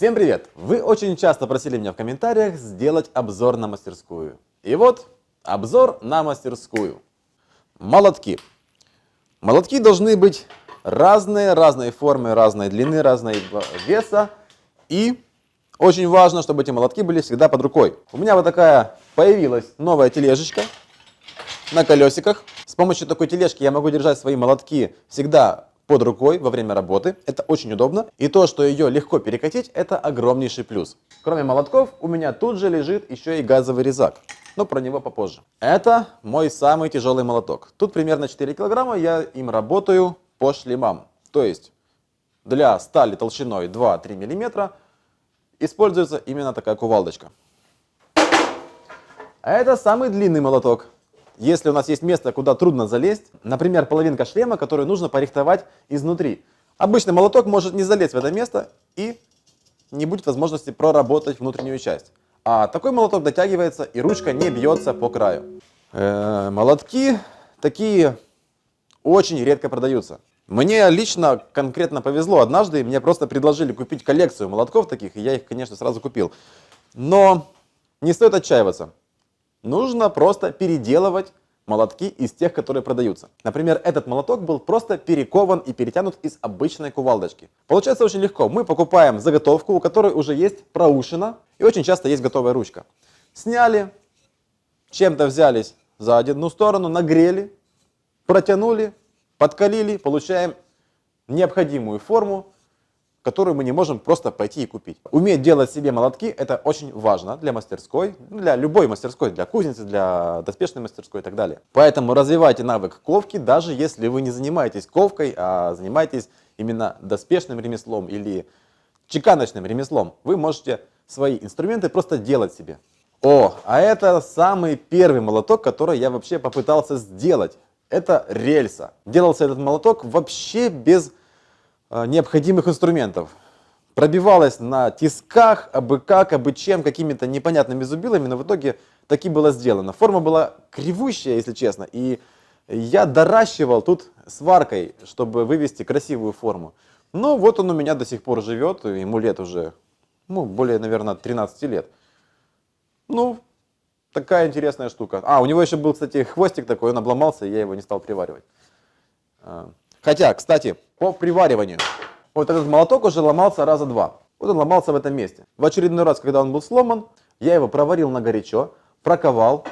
Всем привет! Вы очень часто просили меня в комментариях сделать обзор на мастерскую. И вот обзор на мастерскую. Молотки. Молотки должны быть разной формы, разной длины, разного веса. И очень важно, чтобы эти молотки были всегда под рукой. У меня вот такая появилась новая тележечка на колесиках. С помощью такой тележки я могу держать свои молотки всегда под рукой во время работы. Это очень удобно. И то, что ее легко перекатить, это огромнейший плюс. Кроме молотков, у меня тут же лежит еще и газовый резак. Но про него попозже. Это мой самый тяжелый молоток. Тут примерно 4 килограмма, я им работаю по шлемам. То есть для стали толщиной 2-3 миллиметра используется именно такая кувалдочка. А это самый длинный молоток. Если у нас есть место, куда трудно залезть, например, половинка шлема, которую нужно порихтовать изнутри. Обычный молоток может не залезть в это место и не будет возможности проработать внутреннюю часть. А такой молоток дотягивается и ручка не бьется по краю. Молотки такие очень редко продаются. Мне лично конкретно повезло. Однажды мне просто предложили купить коллекцию молотков таких, и я их, конечно, сразу купил. Но не стоит отчаиваться. Нужно просто переделывать молотки из тех, которые продаются. Например, этот молоток был просто перекован и перетянут из обычной кувалдочки. Получается очень легко. Мы покупаем заготовку, у которой уже есть проушина, и очень часто есть готовая ручка. Сняли, чем-то взялись за одну сторону, нагрели, протянули, подкалили, получаем необходимую форму, которую мы не можем просто пойти и купить. Уметь делать себе молотки – это очень важно для мастерской, для любой мастерской, для кузницы, для доспешной мастерской и так далее. Поэтому развивайте навык ковки, даже если вы не занимаетесь ковкой, а занимаетесь именно доспешным ремеслом или чеканочным ремеслом. Вы можете свои инструменты просто делать себе. А это самый первый молоток, который я вообще попытался сделать. Это рельса. Делался этот молоток вообще без необходимых инструментов. Пробивалась на тисках, абы как, абы чем, какими-то непонятными зубилами, но в итоге таки было сделано. Форма была кривущая, если честно, и я доращивал тут сваркой, чтобы вывести красивую форму. Ну вот он у меня до сих пор живет, ему лет уже, более, наверное, 13 лет. Такая интересная штука. У него еще был, кстати, хвостик такой, он обломался, и я его не стал приваривать. Хотя, кстати, по привариванию. Вот этот молоток уже ломался раза два. Вот он ломался в этом месте. В очередной раз, когда он был сломан, я его проварил на горячо, проковал,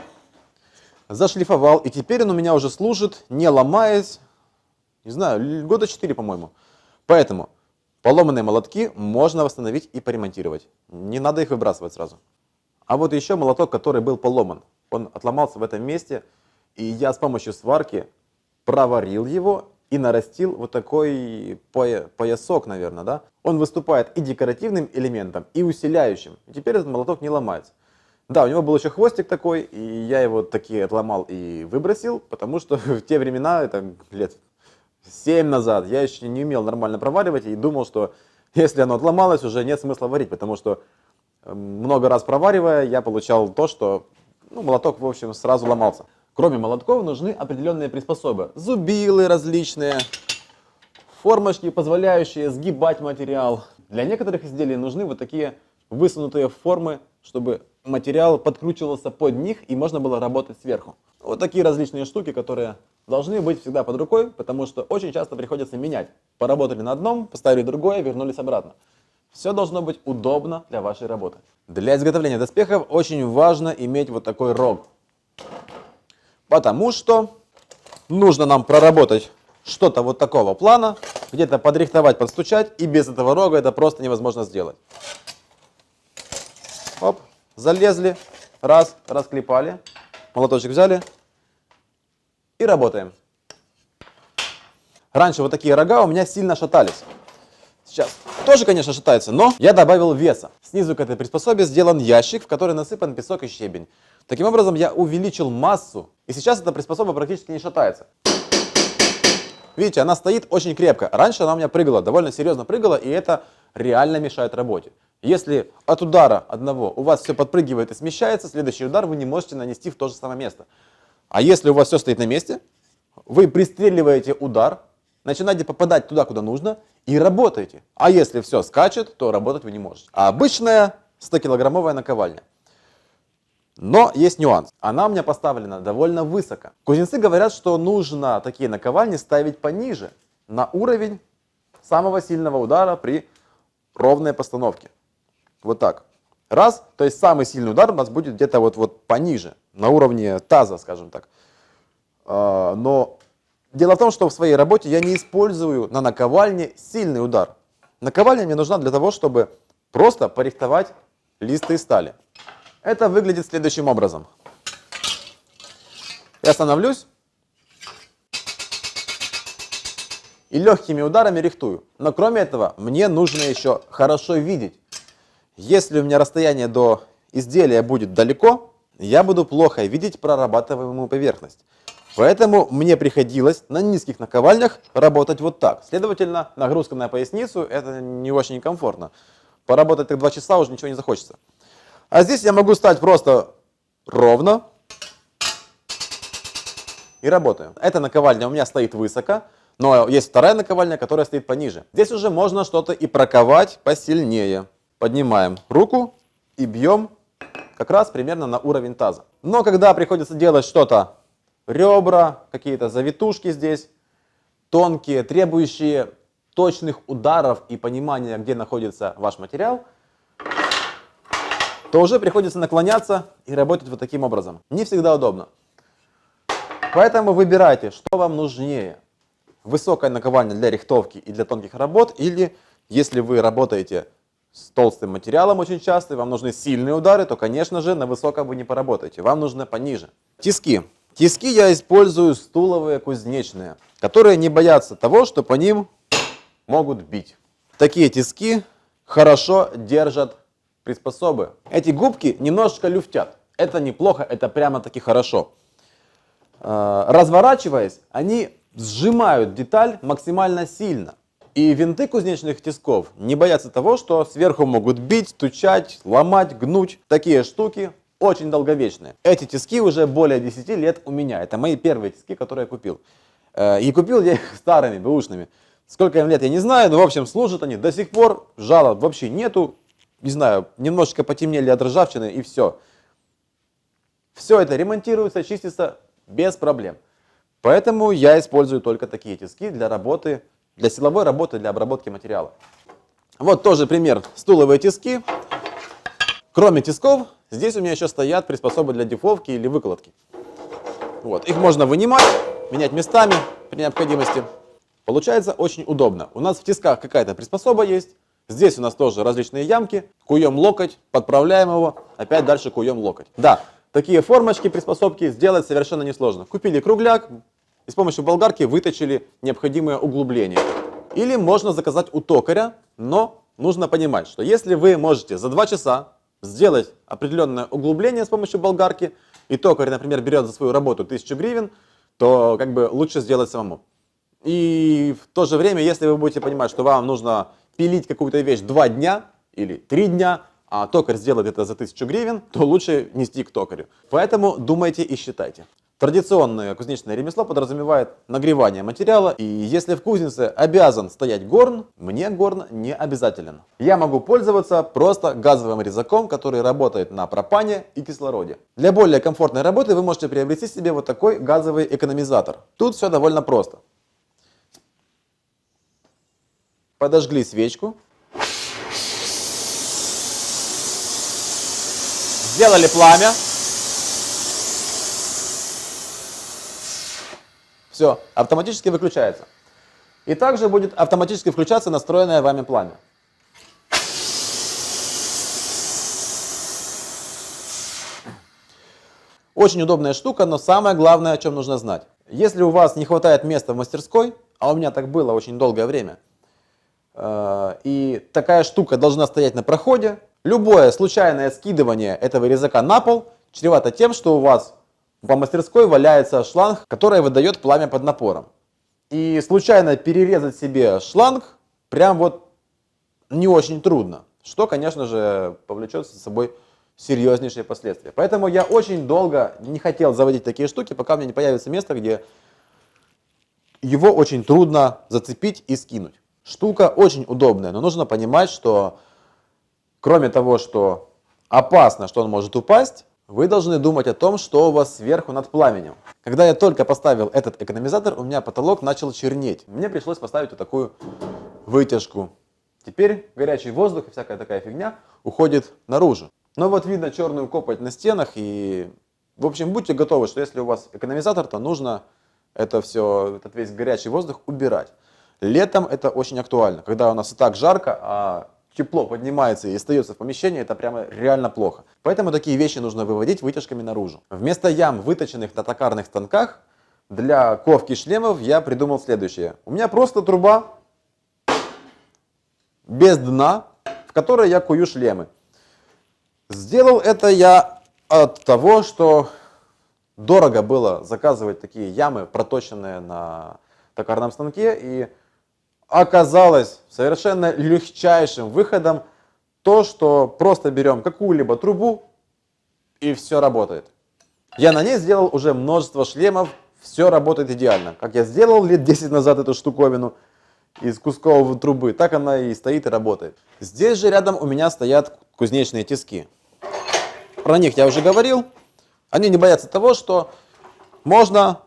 зашлифовал. И теперь он у меня уже служит, не ломаясь, не знаю, года 4, по-моему. Поэтому поломанные молотки можно восстановить и поремонтировать. Не надо их выбрасывать сразу. А вот еще молоток, который был поломан. Он отломался в этом месте. И я с помощью сварки проварил его и нарастил вот такой поясок, наверное, да? Он выступает и декоративным элементом, и усиляющим. И теперь этот молоток не ломается. Да, у него был еще хвостик такой, и я его таки отломал и выбросил, потому что в те времена, это лет 7 назад, я еще не умел нормально проваривать и думал, что если оно отломалось, уже нет смысла варить, потому что много раз проваривая, я получал то, что молоток, в общем, сразу ломался. Кроме молотков нужны определенные приспособы. Зубилы различные, формочки, позволяющие сгибать материал. Для некоторых изделий нужны вот такие высунутые формы, чтобы материал подкручивался под них и можно было работать сверху. Вот такие различные штуки, которые должны быть всегда под рукой, потому что очень часто приходится менять. Поработали на одном, поставили другое, вернулись обратно. Все должно быть удобно для вашей работы. Для изготовления доспехов очень важно иметь вот такой рог. Потому что нужно нам проработать что-то вот такого плана, где-то подрихтовать, подстучать, и без этого рога это просто невозможно сделать. Оп, залезли, расклепали, молоточек взяли и работаем. Раньше вот такие рога у меня сильно шатались. Сейчас тоже, конечно, шатается, но я добавил веса. Снизу к этой приспособе сделан ящик, в который насыпан песок и щебень. Таким образом, я увеличил массу, и сейчас эта приспособа практически не шатается. Видите, она стоит очень крепко. Раньше она у меня прыгала, довольно серьезно прыгала, и это реально мешает работе. Если от удара одного у вас все подпрыгивает и смещается, следующий удар вы не можете нанести в то же самое место. А если у вас все стоит на месте, вы пристреливаете удар, начинаете попадать туда, куда нужно, и работаете. А если все скачет, то работать вы не можете. А обычная 100-килограммовая наковальня. Но есть нюанс. Она у меня поставлена довольно высоко. Кузнецы говорят, что нужно такие наковальни ставить пониже, на уровень самого сильного удара при ровной постановке. Вот так. Раз, то есть самый сильный удар у нас будет где-то вот пониже, на уровне таза, скажем так. Но дело в том, что в своей работе я не использую на наковальне сильный удар. Наковальня мне нужна для того, чтобы просто порихтовать листы стали. Это выглядит следующим образом. Я становлюсь и легкими ударами рихтую. Но кроме этого, мне нужно еще хорошо видеть. Если у меня расстояние до изделия будет далеко, я буду плохо видеть прорабатываемую поверхность. Поэтому мне приходилось на низких наковальнях работать вот так. Следовательно, нагрузка на поясницу это не очень комфортно. Поработать так 2 часа уже ничего не захочется. А здесь я могу стать просто ровно и работаю. Эта наковальня у меня стоит высоко, но есть вторая наковальня, которая стоит пониже. Здесь уже можно что-то и проковать посильнее. Поднимаем руку и бьем как раз примерно на уровень таза. Но когда приходится делать что-то, ребра, какие-то завитушки здесь, тонкие, требующие точных ударов и понимания, где находится ваш материал, то уже приходится наклоняться и работать вот таким образом. Не всегда удобно. Поэтому выбирайте, что вам нужнее. Высокая наковальня для рихтовки и для тонких работ, или если вы работаете с толстым материалом очень часто, и вам нужны сильные удары, то, конечно же, на высоком вы не поработаете. Вам нужно пониже. Тиски. Тиски я использую стуловые кузнечные, которые не боятся того, что по ним могут бить. Такие тиски хорошо держат приспособы. Эти губки немножечко люфтят. Это неплохо, это прямо-таки хорошо. Разворачиваясь, они сжимают деталь максимально сильно. И винты кузнечных тисков не боятся того, что сверху могут бить, стучать, ломать, гнуть. Такие штуки очень долговечные. Эти тиски уже более 10 лет у меня. Это мои первые тиски, которые я купил. И купил я их старыми, бэушными. Сколько им лет, я не знаю, но в общем служат они до сих пор. Жалоб вообще нету. Не знаю, немножечко потемнели от ржавчины и все. Все это ремонтируется, чистится без проблем. Поэтому я использую только такие тиски для работы, для силовой работы, для обработки материала. Вот тоже пример. Стуловые тиски. Кроме тисков, здесь у меня еще стоят приспособы для дефовки или выкладки. Вот. Их можно вынимать, менять местами при необходимости. Получается очень удобно. У нас в тисках какая-то приспособа есть. Здесь у нас тоже различные ямки. Куем локоть, подправляем его, опять дальше куем локоть. Да, такие формочки, приспособки сделать совершенно несложно. Купили кругляк и с помощью болгарки выточили необходимое углубление. Или можно заказать у токаря, но нужно понимать, что если вы можете за 2 часа сделать определенное углубление с помощью болгарки, и токарь, например, берет за свою работу 1000 гривен, то как бы лучше сделать самому. И в то же время, если вы будете понимать, что вам нужно пилить какую-то вещь 2 дня или 3 дня, а токарь сделает это за 1000 гривен, то лучше нести к токарю. Поэтому думайте и считайте. Традиционное кузнечное ремесло подразумевает нагревание материала, и если в кузнице обязан стоять горн, мне горн не обязателен. Я могу пользоваться просто газовым резаком, который работает на пропане и кислороде. Для более комфортной работы вы можете приобрести себе вот такой газовый экономизатор. Тут все довольно просто. Подожгли свечку. Сделали пламя. Все, автоматически выключается. И также будет автоматически включаться настроенное вами пламя. Очень удобная штука, но самое главное, о чем нужно знать. Если у вас не хватает места в мастерской, а у меня так было очень долгое время, и такая штука должна стоять на проходе, любое случайное скидывание этого резака на пол чревато тем, что у вас в мастерской валяется шланг, который выдает пламя под напором. И случайно перерезать себе шланг прям вот не очень трудно, что, конечно же, повлечет за собой серьезнейшие последствия. Поэтому я очень долго не хотел заводить такие штуки, пока у меня не появится место, где его очень трудно зацепить и скинуть. Штука очень удобная, но нужно понимать, что кроме того, что опасно, что он может упасть, вы должны думать о том, что у вас сверху над пламенем. Когда я только поставил этот экономизатор, у меня потолок начал чернеть. Мне пришлось поставить вот такую вытяжку. Теперь горячий воздух и всякая такая фигня уходит наружу. Но вот видно черную копоть на стенах. И, в общем, будьте готовы, что если у вас экономизатор, то нужно это все, этот весь горячий воздух убирать. Летом это очень актуально, когда у нас и так жарко, а тепло поднимается и остается в помещении, это прямо реально плохо. Поэтому такие вещи нужно выводить вытяжками наружу. Вместо ям, выточенных на токарных станках, для ковки шлемов я придумал следующее. У меня просто труба без дна, в которой я кую шлемы. Сделал это я от того, что дорого было заказывать такие ямы, проточенные на токарном станке, и оказалось совершенно легчайшим выходом то, что просто берем какую-либо трубу и все работает. Я на ней сделал уже множество шлемов, все работает идеально. Как я сделал лет 10 назад эту штуковину из кусковой трубы, так она и стоит и работает. Здесь же рядом у меня стоят кузнечные тиски. Про них я уже говорил. Они не боятся того, что можно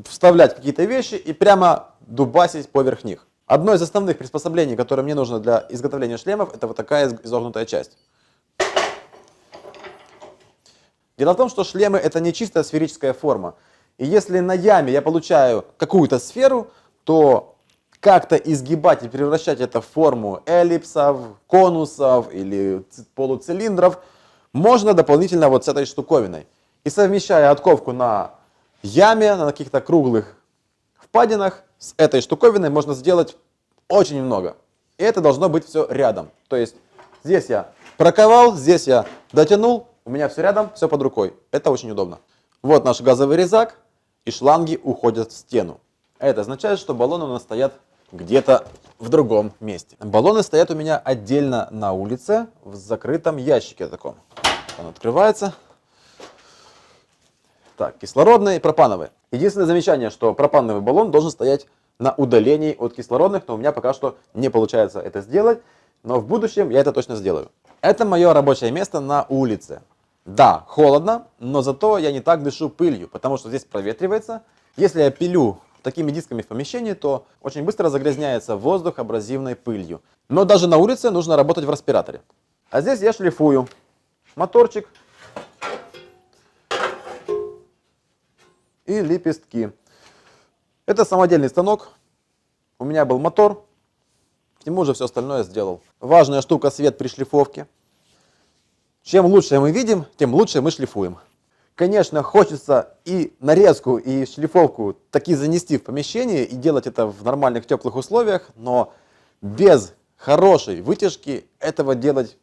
вставлять какие-то вещи и прямо дубасить поверх них. Одно из основных приспособлений, которое мне нужно для изготовления шлемов, это вот такая изогнутая часть. Дело в том, что шлемы это не чистая сферическая форма. И если на яме я получаю какую-то сферу, то как-то изгибать и превращать это в форму эллипсов, конусов или полуцилиндров можно дополнительно вот с этой штуковиной. И совмещая отковку на яме, на каких-то круглых впадинах, с этой штуковиной можно сделать очень много. И это должно быть все рядом. То есть здесь я проковал, здесь я дотянул, у меня все рядом, все под рукой. Это очень удобно. Вот наш газовый резак, и шланги уходят в стену. Это означает, что баллоны у нас стоят где-то в другом месте. Баллоны стоят у меня отдельно на улице, в закрытом ящике таком. Он открывается. Так, кислородные и пропановые. Единственное замечание, что пропановый баллон должен стоять на удалении от кислородных, но у меня пока что не получается это сделать, но в будущем я это точно сделаю. Это мое рабочее место на улице. Да, холодно, но зато я не так дышу пылью, потому что здесь проветривается. Если я пилю такими дисками в помещении, то очень быстро загрязняется воздух абразивной пылью. Но даже на улице нужно работать в респираторе. А здесь я шлифую моторчик и лепестки. Это самодельный станок. У меня был мотор. К нему уже все остальное сделал. Важная штука — свет при шлифовке. Чем лучше мы видим, тем лучше мы шлифуем. Конечно, хочется и нарезку, и шлифовку таки занести в помещение и делать это в нормальных теплых условиях, но без хорошей вытяжки этого делать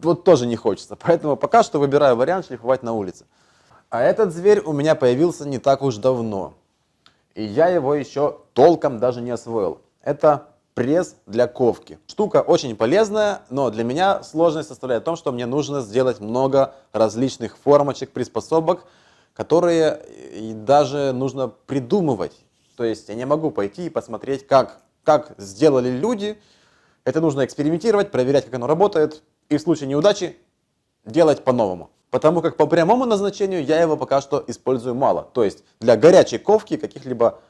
вот тоже не хочется. Поэтому пока что выбираю вариант шлифовать на улице. А этот зверь у меня появился не так уж давно. И я его еще толком даже не освоил. Это пресс для ковки. Штука очень полезная, но для меня сложность составляет в том, что мне нужно сделать много различных формочек, приспособок, которые и даже нужно придумывать. То есть я не могу пойти и посмотреть, как сделали люди. Это нужно экспериментировать, проверять, как оно работает, и в случае неудачи делать по-новому. Потому как по прямому назначению я его пока что использую мало. То есть для горячей ковки каких-либо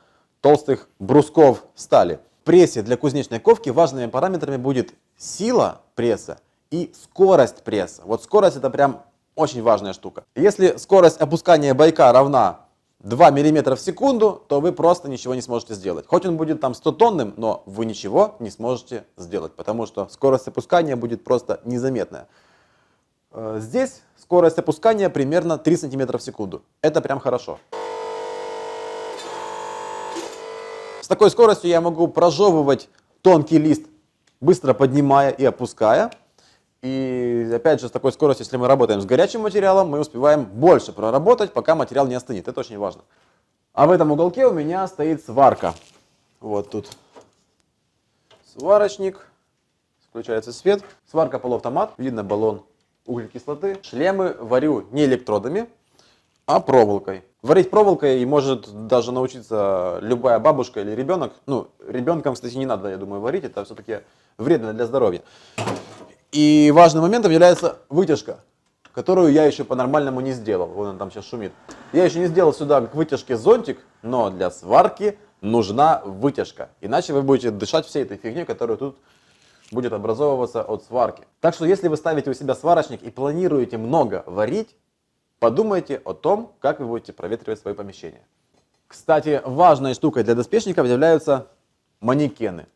толстых брусков стали. В прессе для кузнечной ковки важными параметрами будет сила пресса и скорость пресса. Вот скорость — это прям очень важная штука. Если скорость опускания байка равна 2 мм в секунду, то вы просто ничего не сможете сделать. Хоть он будет там 100-тонным, но вы ничего не сможете сделать, потому что скорость опускания будет просто незаметная. Здесь скорость опускания примерно 3 см в секунду. Это прям хорошо. С такой скоростью я могу прожевывать тонкий лист, быстро поднимая и опуская. И опять же, с такой скоростью, если мы работаем с горячим материалом, мы успеваем больше проработать, пока материал не остынет. Это очень важно. А в этом уголке у меня стоит сварка. Вот тут сварочник. Включается свет. Сварка полуавтомат. Видно баллон углекислоты. Шлемы варю не электродами, а проволокой. Варить проволокой может даже научиться любая бабушка или ребенок. Ну, ребенкам, кстати, не надо, я думаю, варить, это все-таки вредно для здоровья. И важным моментом является вытяжка, которую я еще по-нормальному не сделал. Вон он там сейчас шумит. Я еще не сделал сюда к вытяжке зонтик, но для сварки нужна вытяжка. Иначе вы будете дышать всей этой фигней, которая тут будет образовываться от сварки. Так что если вы ставите у себя сварочник и планируете много варить, подумайте о том, как вы будете проветривать свое помещение. Кстати, важной штукой для доспешников являются манекены.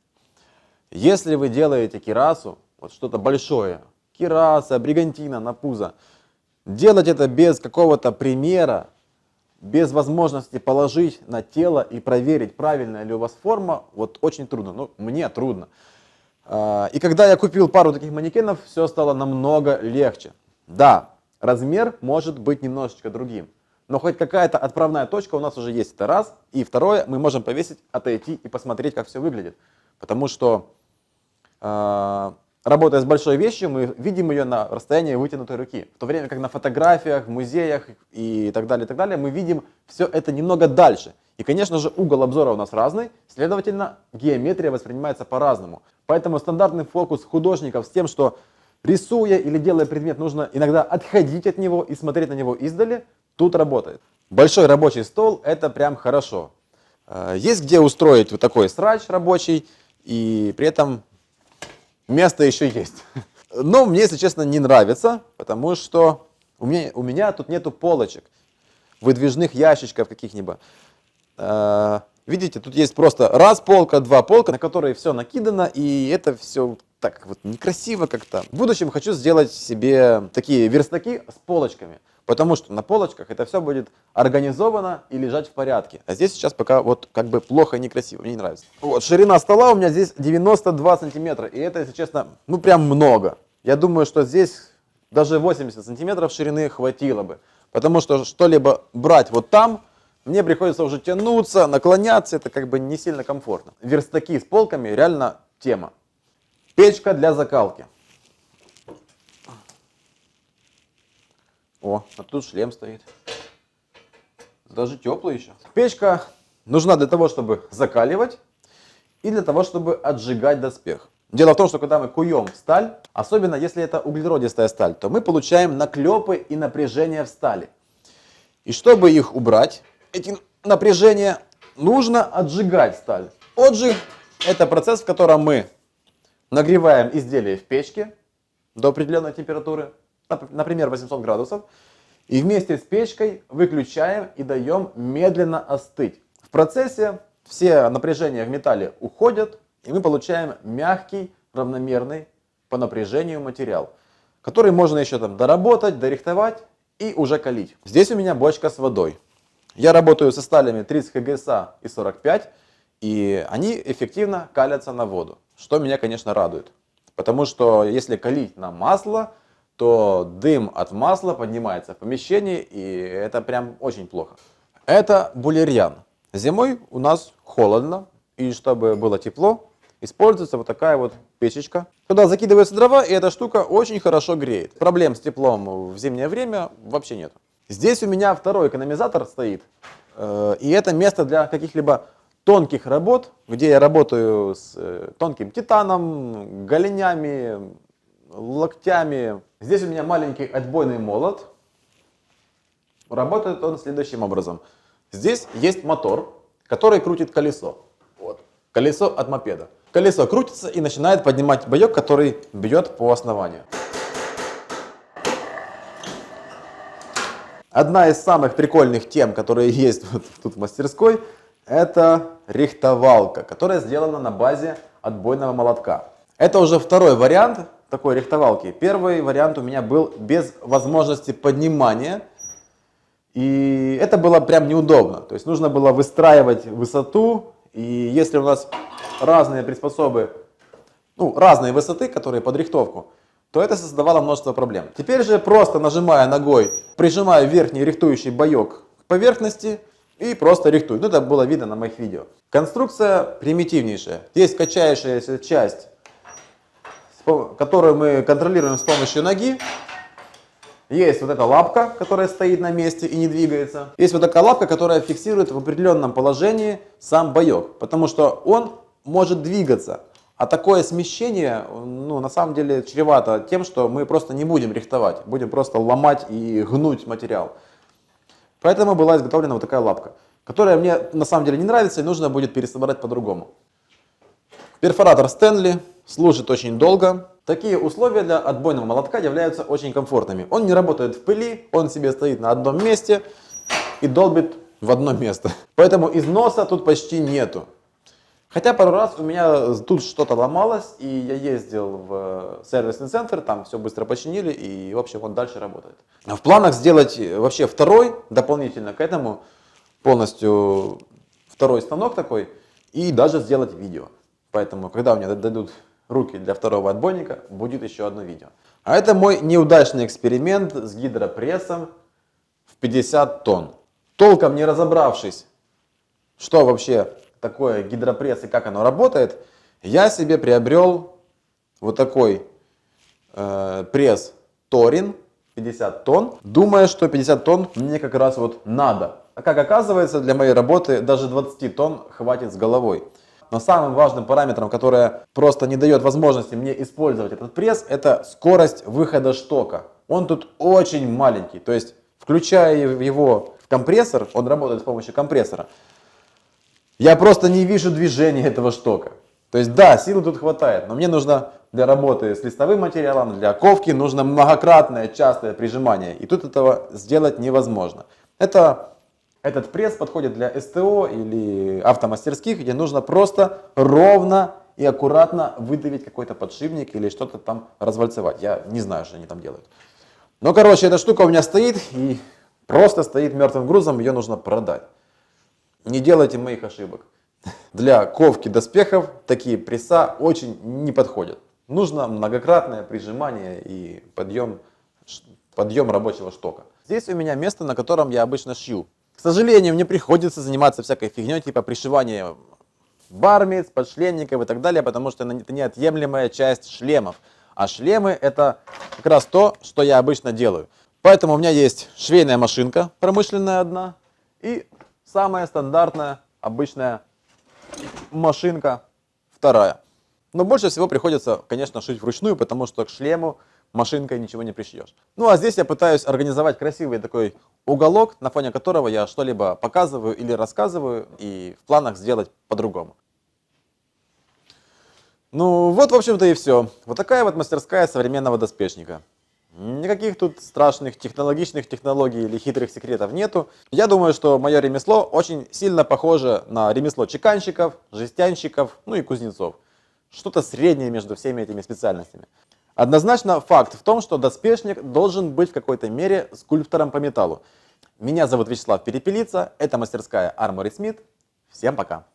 Если вы делаете кирасу, вот что-то большое, кираса, бригантина на пузо, делать это без какого-то примера, без возможности положить на тело и проверить, правильная ли у вас форма, вот очень трудно. Ну, мне трудно. И когда я купил пару таких манекенов, все стало намного легче. Да, размер может быть немножечко другим, но хоть какая-то отправная точка у нас уже есть, это раз. И второе, мы можем повесить, отойти и посмотреть, как все выглядит. Потому что, работая с большой вещью, мы видим ее на расстоянии вытянутой руки. В то время как на фотографиях, в музеях и так далее, мы видим все это немного дальше. И, конечно же, угол обзора у нас разный, следовательно, геометрия воспринимается по-разному. Поэтому стандартный фокус художников с тем, что рисуя или делая предмет, нужно иногда отходить от него и смотреть на него издали, тут работает. Большой рабочий стол – это прям хорошо. Есть где устроить вот такой срач рабочий, и при этом место еще есть. Но мне, если честно, не нравится, потому что у меня тут нету полочек, выдвижных ящичков каких-нибудь. Видите, тут есть просто раз полка, два полка, на которые все накидано, и это все так вот некрасиво как-то. В будущем хочу сделать себе такие верстаки с полочками, потому что на полочках это все будет организовано и лежать в порядке. А здесь сейчас пока вот как бы плохо и некрасиво, мне не нравится. Вот, ширина стола у меня здесь 92 сантиметра, и это, если честно, ну прям много. Я думаю, что здесь даже 80 сантиметров ширины хватило бы, потому что что-либо брать вот там, мне приходится уже тянуться, наклоняться, это как бы не сильно комфортно. Верстаки с полками реально тема. Печка для закалки. О, а тут шлем стоит. Даже теплый еще. Печка нужна для того, чтобы закаливать и для того, чтобы отжигать доспех. Дело в том, что когда мы куем сталь, особенно если это углеродистая сталь, то мы получаем наклепы и напряжение в стали. И чтобы их убрать, эти напряжения, нужно отжигать сталь. Отжиг – это процесс, в котором мы нагреваем изделие в печке до определенной температуры, например, 800 градусов, и вместе с печкой выключаем и даем медленно остыть. В процессе все напряжения в металле уходят, и мы получаем мягкий, равномерный по напряжению материал, который можно еще там доработать, дорихтовать и уже калить. Здесь у меня бочка с водой. Я работаю со сталями 30 ХГСА и 45, и они эффективно калятся на воду, что меня, конечно, радует. Потому что если калить на масло, то дым от масла поднимается в помещении, и это прям очень плохо. Это булерьян. Зимой у нас холодно, и чтобы было тепло, используется вот такая вот печечка. Туда закидываются дрова, и эта штука очень хорошо греет. Проблем с теплом в зимнее время вообще нет. Здесь у меня второй экономизатор стоит, и это место для каких-либо тонких работ, где я работаю с тонким титаном, голенями, локтями. Здесь у меня маленький отбойный молот. Работает он следующим образом. Здесь есть мотор, который крутит колесо. Вот. Колесо от мопеда. Колесо крутится и начинает поднимать боек, который бьет по основанию. Одна из самых прикольных тем, которые есть вот тут в мастерской, это рихтовалка, которая сделана на базе отбойного молотка. Это уже второй вариант такой рихтовалки. Первый вариант у меня был без возможности поднимания. И это было прям неудобно. То есть нужно было выстраивать высоту. И если у нас разные приспособы, разные высоты, которые под рихтовку, то это создавало множество проблем. Теперь же просто нажимая ногой, прижимаю верхний рихтующий боек к поверхности и просто рихтую. Это было видно на моих видео. Конструкция примитивнейшая. Есть качающаяся часть, которую мы контролируем с помощью ноги. Есть вот эта лапка, которая стоит на месте и не двигается. Есть вот такая лапка, которая фиксирует в определенном положении сам боек, потому что он может двигаться. А такое смещение, ну, на самом деле, чревато тем, что мы просто не будем рихтовать, будем просто ломать и гнуть материал. Поэтому была изготовлена вот такая лапка, которая мне на самом деле не нравится и нужно будет пересобрать по-другому. Перфоратор Стэнли служит очень долго. Такие условия для отбойного молотка являются очень комфортными. Он не работает в пыли, он себе стоит на одном месте и долбит в одно место. Поэтому износа тут почти нету. Хотя пару раз у меня тут что-то ломалось, и я ездил в сервисный центр, там все быстро починили, и в общем он дальше работает. В планах сделать вообще второй, дополнительно к этому, полностью второй станок такой, и даже сделать видео. Поэтому, когда у меня дойдут руки для второго отбойника, будет еще одно видео. А это мой неудачный эксперимент с гидропрессом в 50 тонн. Толком не разобравшись, что вообще такое гидропресс и как оно работает, я себе приобрел вот такой пресс Торин 50 тонн, думая, что 50 тонн мне как раз вот надо. А как оказывается, для моей работы даже 20 тонн хватит с головой. Но самым важным параметром, который просто не дает возможности мне использовать этот пресс, это скорость выхода штока. Он тут очень маленький, то есть включая его в компрессор, он работает с помощью компрессора, я просто не вижу движения этого штока. То есть да, силы тут хватает, но мне нужно для работы с листовым материалом, для ковки нужно многократное частое прижимание. И тут этого сделать невозможно. Этот пресс подходит для СТО или автомастерских, где нужно просто ровно и аккуратно выдавить какой-то подшипник или что-то там развальцевать. Я не знаю, что они там делают. Но короче, эта штука у меня стоит и просто стоит мертвым грузом, ее нужно продать. Не делайте моих ошибок. Для ковки доспехов такие пресса очень не подходят. Нужно многократное прижимание и подъем рабочего штока. Здесь у меня место, на котором я обычно шью. К сожалению, мне приходится заниматься всякой фигней, типа пришивания бармиц, подшлемников и так далее, потому что это неотъемлемая часть шлемов. А шлемы это как раз то, что я обычно делаю. Поэтому у меня есть швейная машинка промышленная одна и самая стандартная обычная машинка вторая. Но больше всего приходится, конечно, шить вручную, потому что к шлему машинкой ничего не пришьешь. Ну а здесь я пытаюсь организовать красивый такой уголок, на фоне которого я что-либо показываю или рассказываю, и в планах сделать по-другому. Ну вот, в общем-то, и все. Вот такая вот мастерская современного доспешника. Никаких тут страшных технологичных технологий или хитрых секретов нету. Я думаю, что мое ремесло очень сильно похоже на ремесло чеканщиков, жестянщиков, ну и кузнецов. Что-то среднее между всеми этими специальностями. Однозначно факт в том, что доспешник должен быть в какой-то мере скульптором по металлу. Меня зовут Вячеслав Перепелица, это мастерская Armory Smith. Всем пока!